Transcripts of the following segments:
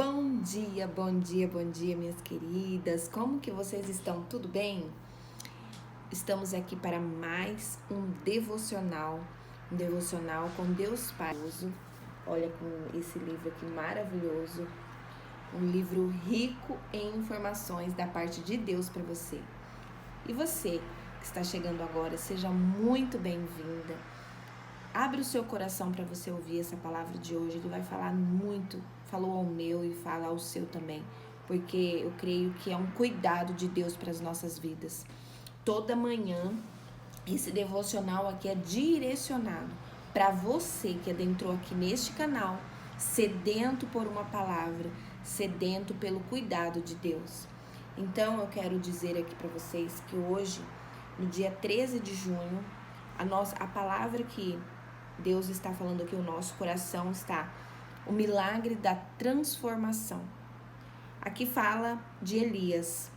Bom dia, bom dia, bom dia, minhas queridas. Como que vocês estão? Tudo bem? Estamos aqui para mais um devocional com Deus Pai. Olha, com esse livro aqui maravilhoso, um livro rico em informações da parte de Deus para você. E você que está chegando agora, seja muito bem-vinda. Abre o seu coração para você ouvir essa palavra de hoje. Ele vai falar muito, falou ao meu e fala ao seu também, porque eu creio que é um cuidado de Deus para as nossas vidas. Toda manhã, esse devocional aqui é direcionado para você que adentrou aqui neste canal, sedento por uma palavra, sedento pelo cuidado de Deus. Então, eu quero dizer aqui para vocês que hoje, no dia 13 de junho, a palavra que Deus está falando aqui, o nosso coração está o milagre da transformação. Aqui fala de Elias.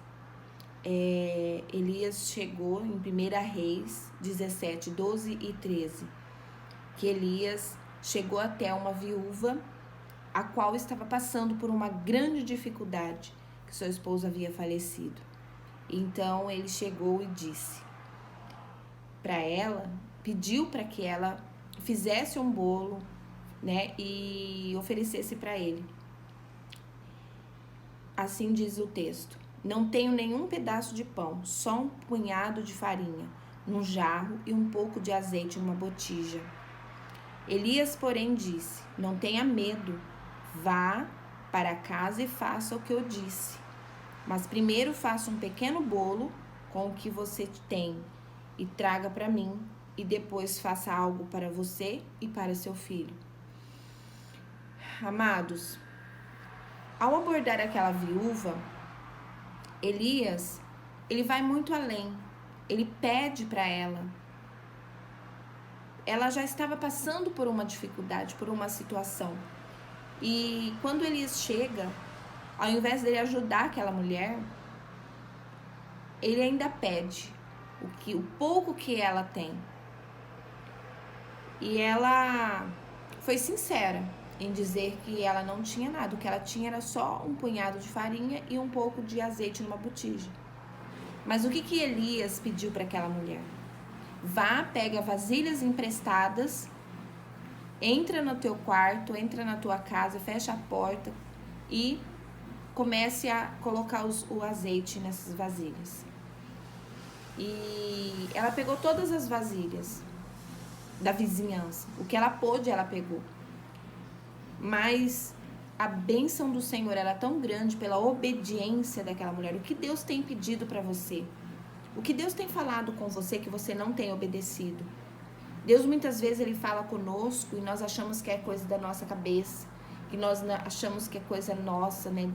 Elias chegou em 1 Reis 17, 12 e 13. Que Elias chegou até uma viúva, a qual estava passando por uma grande dificuldade, que seu esposo havia falecido. Então ele chegou e disse para ela, pediu para que ela fizesse um bolo, né, e oferecesse para ele. Assim diz o texto: não tenho nenhum pedaço de pão, só um punhado de farinha, num jarro e um pouco de azeite numa botija. Elias, porém, disse: não tenha medo, vá para casa e faça o que eu disse. Mas primeiro faça um pequeno bolo com o que você tem e traga para mim, e depois faça algo para você e para seu filho. Amados, ao abordar aquela viúva, Elias, ele vai muito além. Ele pede para ela. Ela já estava passando por uma dificuldade, por uma situação. E quando Elias chega, ao invés dele ajudar aquela mulher, ele ainda pede o pouco que ela tem. E ela foi sincera em dizer que ela não tinha nada. O que ela tinha era só um punhado de farinha e um pouco de azeite numa botija. Mas o que Elias pediu para aquela mulher? Vá, pega vasilhas emprestadas, entra no teu quarto, entra na tua casa, fecha a porta e comece a colocar o azeite nessas vasilhas. E ela pegou todas as vasilhas da vizinhança. O que ela pôde, ela pegou. Mas a bênção do Senhor era tão grande pela obediência daquela mulher. O que Deus tem pedido para você? O que Deus tem falado com você que você não tem obedecido? Deus muitas vezes ele fala conosco e nós achamos que é coisa da nossa cabeça, que nós achamos que é coisa nossa, né,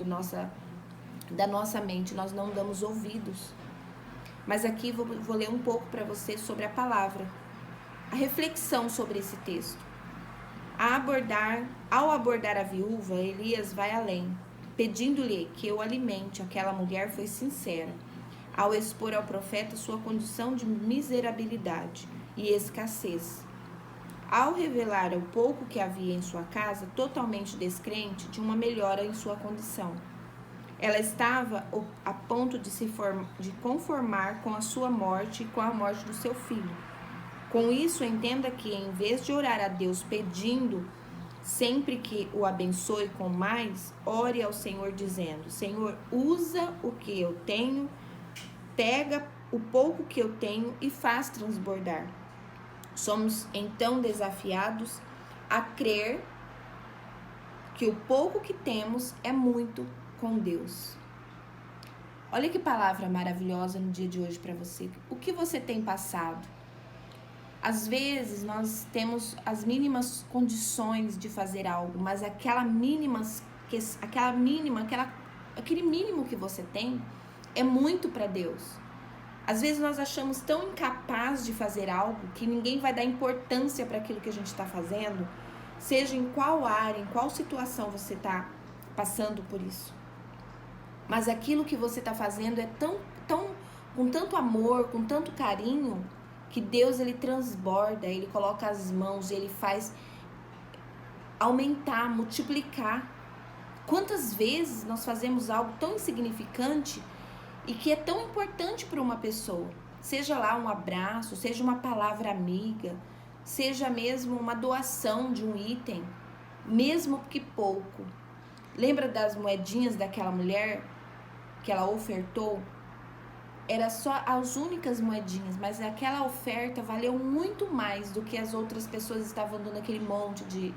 da nossa mente. Nós não damos ouvidos. Mas aqui vou ler um pouco para você sobre a palavra. A reflexão sobre esse texto. Ao abordar a viúva, Elias vai além, pedindo-lhe que o alimente. Aquela mulher foi sincera ao expor ao profeta sua condição de miserabilidade e escassez. Ao revelar o pouco que havia em sua casa, totalmente descrente de uma melhora em sua condição. Ela estava a ponto de conformar com a sua morte e com a morte do seu filho. Com isso, entenda que, em vez de orar a Deus pedindo sempre que o abençoe com mais, ore ao Senhor dizendo: Senhor, usa o que eu tenho, pega o pouco que eu tenho e faz transbordar. Somos, então, desafiados a crer que o pouco que temos é muito com Deus. Olha que palavra maravilhosa no dia de hoje para você. O que você tem passado? Às vezes nós temos as mínimas condições de fazer algo, mas aquele mínimo que você tem é muito para Deus. Às vezes nós achamos tão incapaz de fazer algo que ninguém vai dar importância para aquilo que a gente está fazendo, seja em qual área, em qual situação você está passando por isso. Mas aquilo que você está fazendo é com tanto amor, com tanto carinho, que Deus ele transborda, ele coloca as mãos, ele faz aumentar, multiplicar Quantas vezes nós fazemos algo tão insignificante e que é tão importante para uma pessoa? Seja lá um abraço, seja uma palavra amiga, seja mesmo uma doação de um item, mesmo que pouco. Lembra das moedinhas daquela mulher que ela ofertou? Era só as únicas moedinhas, mas aquela oferta valeu muito mais do que as outras pessoas estavam dando aquele monte de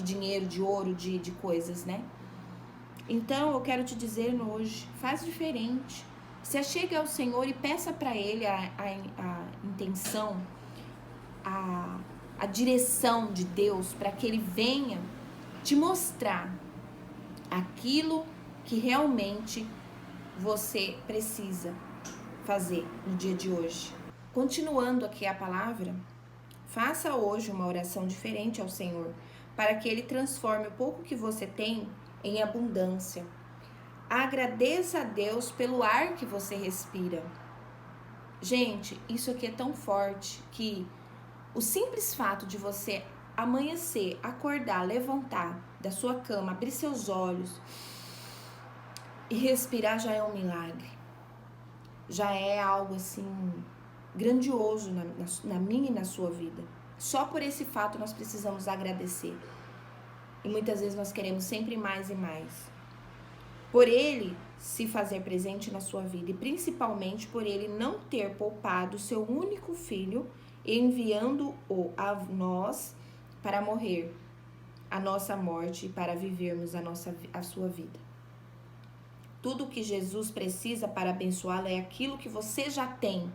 dinheiro, de ouro, de coisas, né? Então, eu quero te dizer hoje, faz diferente. Se achegue ao Senhor e peça para Ele a intenção, a direção de Deus, para que Ele venha te mostrar aquilo que realmente você precisa fazer no dia de hoje. Continuando aqui a palavra, faça hoje uma oração diferente ao Senhor, para que Ele transforme o pouco que você tem em abundância. Agradeça a Deus pelo ar que você respira. Gente, isso aqui é tão forte que o simples fato de você amanhecer, acordar, levantar da sua cama, abrir seus olhos e respirar já é um milagre. Já é algo assim grandioso na minha e na sua vida. Só por esse fato nós precisamos agradecer. E muitas vezes nós queremos sempre mais e mais. Por Ele se fazer presente na sua vida e principalmente por Ele não ter poupado seu único filho, enviando-o a nós para morrer a nossa morte e para vivermos a sua vida. Tudo o que Jesus precisa para abençoá-la é aquilo que você já tem.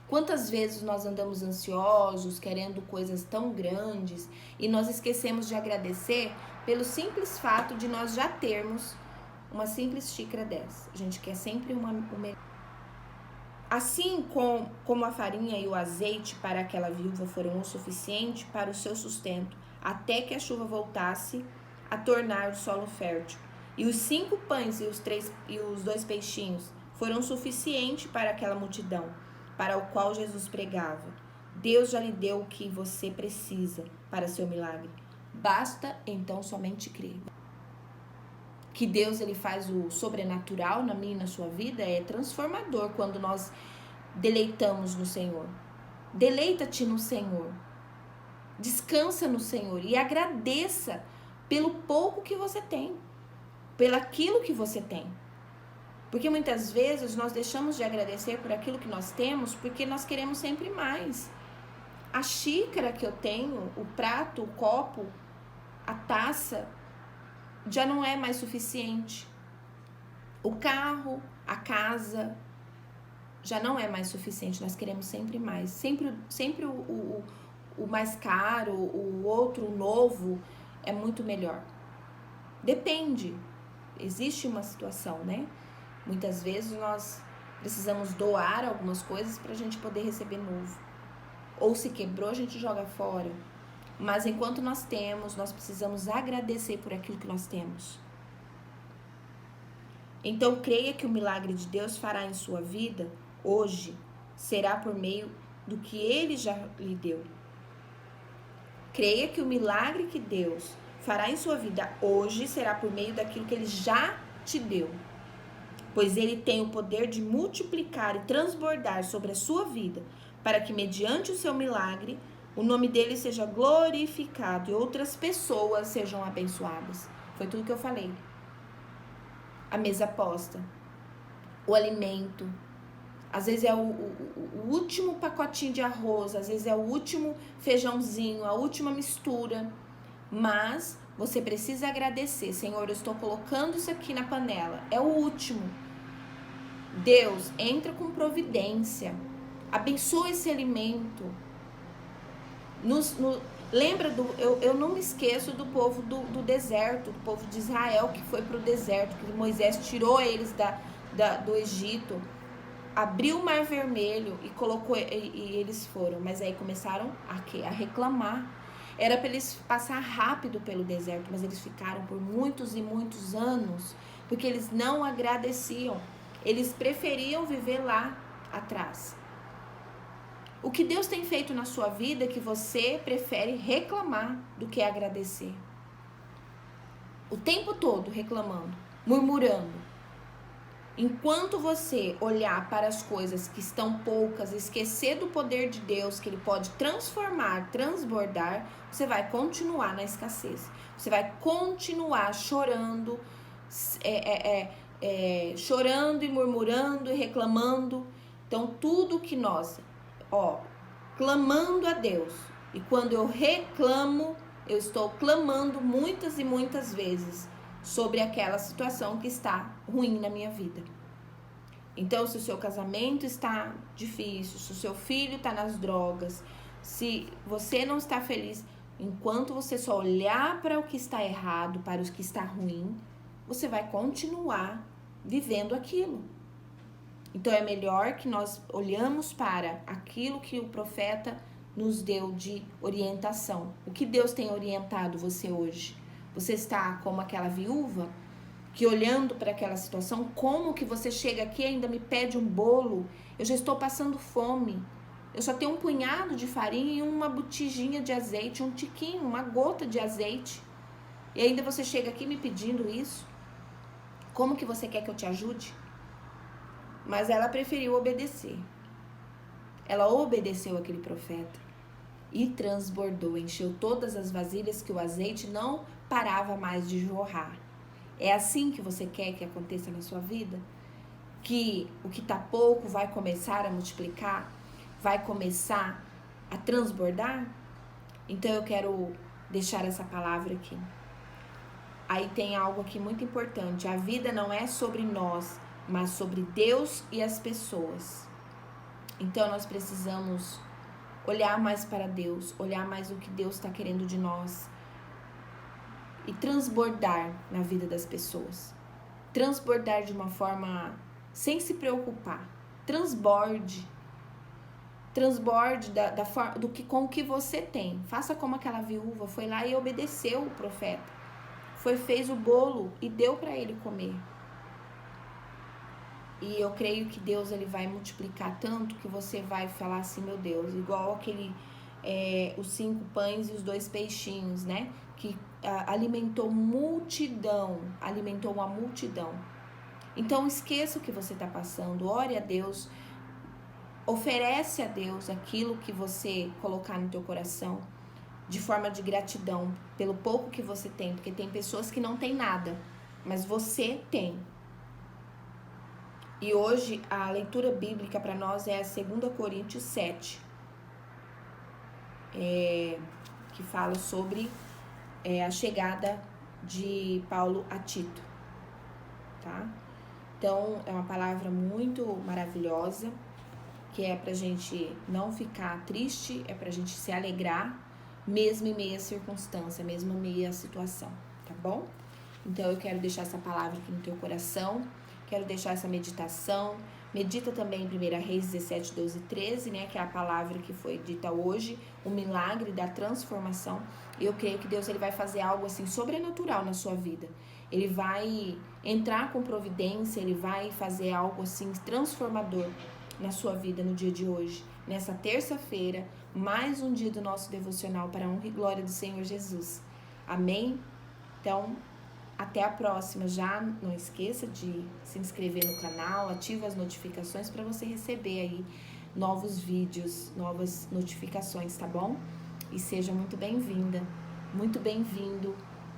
Quantas vezes nós andamos ansiosos, querendo coisas tão grandes, e nós esquecemos de agradecer pelo simples fato de nós já termos uma simples xícara dessa. A gente quer sempre uma melhor. Assim como a farinha e o azeite para aquela viúva foram o suficiente para o seu sustento, até que a chuva voltasse a tornar o solo fértil. E os 5 pães e os 2 peixinhos foram suficientes para aquela multidão, para o qual Jesus pregava. Deus já lhe deu o que você precisa para seu milagre. Basta então somente crer. Que Deus ele faz o sobrenatural na minha e na sua vida é transformador quando nós deleitamos no Senhor. Deleita-te no Senhor. Descansa no Senhor e agradeça pelo pouco que você tem. Pelaquilo que você tem. Porque muitas vezes nós deixamos de agradecer por aquilo que nós temos porque nós queremos sempre mais. A xícara que eu tenho, o prato, o copo, a taça, já não é mais suficiente. O carro, a casa, já não é mais suficiente. Nós queremos sempre mais. Sempre o mais caro, o outro, o novo, é muito melhor. Depende. Existe uma situação, né? Muitas vezes nós precisamos doar algumas coisas para a gente poder receber novo. Ou se quebrou, a gente joga fora. Mas enquanto nós temos, nós precisamos agradecer por aquilo que nós temos. Então, creia que o milagre de Deus fará em sua vida, hoje, será por meio do que Ele já lhe deu. Creia que o milagre que Deus fará em sua vida hoje será por meio daquilo que Ele já te deu. Pois Ele tem o poder de multiplicar e transbordar sobre a sua vida, para que mediante o seu milagre, o nome dele seja glorificado e outras pessoas sejam abençoadas. Foi tudo que eu falei. A mesa posta, o alimento, às vezes é o último pacotinho de arroz, às vezes é o último feijãozinho, a última mistura, mas você precisa agradecer. Senhor, eu estou colocando isso aqui na panela, é o último. Deus, entra com providência, abençoa esse alimento. Lembra eu não me esqueço do povo do deserto, do povo de Israel que foi para o deserto, que Moisés tirou eles do Egito, abriu o Mar Vermelho e colocou e eles foram, mas aí começaram a reclamar. Era para eles passar rápido pelo deserto, mas eles ficaram por muitos e muitos anos, porque eles não agradeciam, eles preferiam viver lá atrás. O que Deus tem feito na sua vida é que você prefere reclamar do que agradecer. o tempo todo reclamando, murmurando, enquanto você olhar para as coisas que estão poucas, esquecer do poder de Deus, que Ele pode transformar, transbordar, você vai continuar na escassez. Você vai continuar chorando, chorando e murmurando e reclamando. Então, tudo que nós, clamando a Deus. E quando eu reclamo, eu estou clamando muitas e muitas vezes sobre aquela situação que está ruim na minha vida. Então, se o seu casamento está difícil, se o seu filho está nas drogas, se você não está feliz, enquanto você só olhar para o que está errado, para o que está ruim, você vai continuar vivendo aquilo. Então, é melhor que nós olhamos para aquilo que o profeta nos deu de orientação. O que Deus tem orientado você hoje? Você está como aquela viúva que olhando para aquela situação, como que você chega aqui e ainda me pede um bolo? Eu já estou passando fome. Eu só tenho um punhado de farinha e uma botijinha de azeite, um tiquinho, uma gota de azeite. E ainda você chega aqui me pedindo isso? Como que você quer que eu te ajude? Mas ela preferiu obedecer. Ela obedeceu aquele profeta e transbordou, encheu todas as vasilhas que o azeite não parava mais de jorrar. É assim que você quer que aconteça na sua vida? Que o que está pouco vai começar a multiplicar? Vai começar a transbordar? Então eu quero deixar essa palavra aqui. Aí tem algo aqui muito importante. A vida não é sobre nós, mas sobre Deus e as pessoas. Então nós precisamos olhar mais para Deus, olhar mais o que Deus está querendo de nós e transbordar na vida das pessoas. Transbordar de uma forma sem se preocupar. Transborde com o que você tem. Faça como aquela viúva, foi lá e obedeceu o profeta. Fez o bolo e deu para ele comer. E eu creio que Deus ele vai multiplicar tanto que você vai falar assim, meu Deus, igual os 5 pães e os 2 peixinhos, né? Que alimentou uma multidão. Então esqueça o que você está passando, ore a Deus, oferece a Deus aquilo que você colocar no teu coração, de forma de gratidão, pelo pouco que você tem, porque tem pessoas que não têm nada, mas você tem. E hoje a leitura bíblica para nós é a 2 Coríntios 7, que fala sobre a chegada de Paulo a Tito, tá? Então é uma palavra muito maravilhosa, que é pra gente não ficar triste, é pra gente se alegrar, mesmo em meio à circunstância, mesmo em meio à situação, tá bom? Então eu quero deixar essa palavra aqui no teu coração. Quero deixar essa meditação. Medita também em 1 Reis 17, 12 e 13, né? Que é a palavra que foi dita hoje, o milagre da transformação. Eu creio que Deus ele vai fazer algo assim sobrenatural na sua vida. Ele vai entrar com providência, ele vai fazer algo assim transformador na sua vida no dia de hoje. Nessa terça-feira, mais um dia do nosso devocional para a honra e glória do Senhor Jesus. Amém? Então, até a próxima. Já não esqueça de se inscrever no canal, ative as notificações para você receber aí novos vídeos, novas notificações, tá bom? E seja muito bem-vinda, muito bem-vindo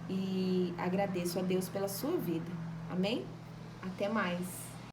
e agradeço a Deus pela sua vida. Amém? Até mais.